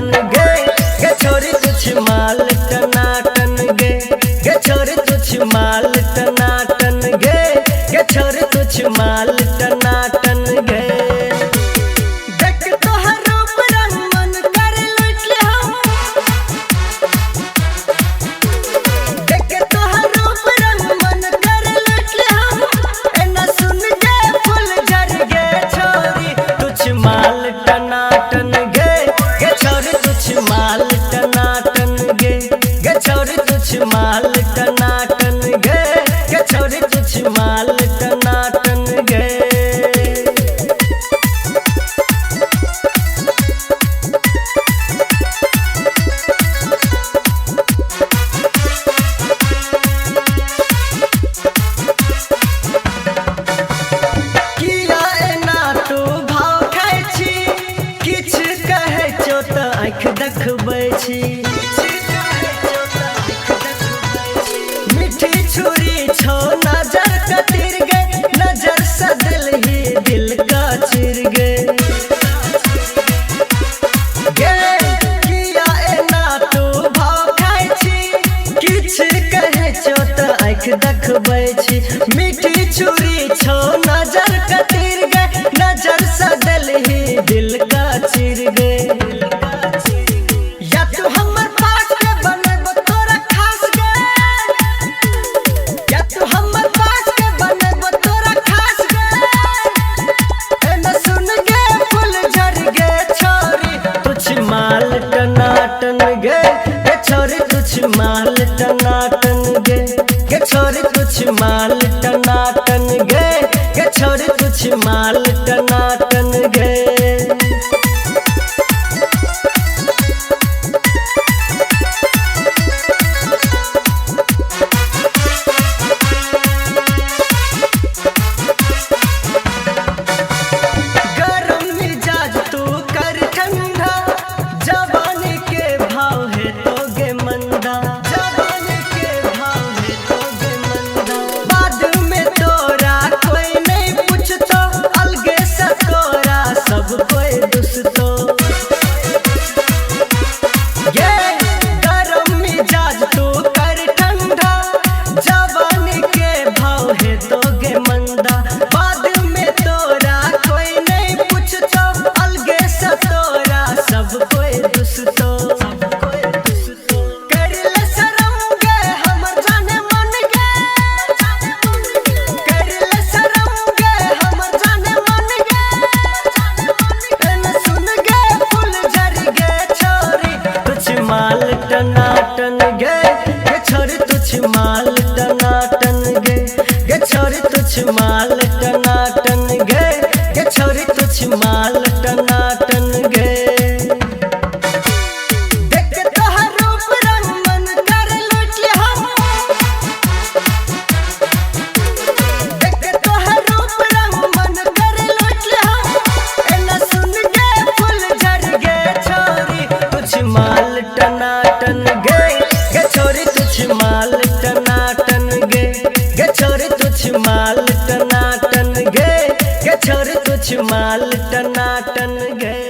टनाटन गे छोरी तुझ माल टनाटन गे छोरी तुझ माल टनाटन गे छोरी तुझ माल टनाटन गे माल टनाटन गे छोरी तुझ माल टनाटन गे छोरी तुझ माल टनाटन गे किया एना तू भाव खाइ छी किछ कहै छो त आँख देखबै छी मीठी छुरी छो नजर कतिर गे नजर से दिल का चिर गे किया एना तू भाव खाइ छी किछ कहै छो त आँख देखबै छी मीठी छुरी छो नजर कतिर गे नजर से दिल का चिर गे माल टनाटन गे छोरी तुझ माल टनाटन गे छोरी तुझ माल टनाटन गे छोरी तुझ माल टनाटन गे माल टनाटन गे छोरी तुझ माल टनाटन गे छोरी तुझ माल टनाटन गे छोरी तुझ माल टनाटन गे माल टनाटन गे छोरी तुझ माल टनाटन गे छोरी तुझ माल टनाटन गे छोरी तुझ माल टनाटन गे।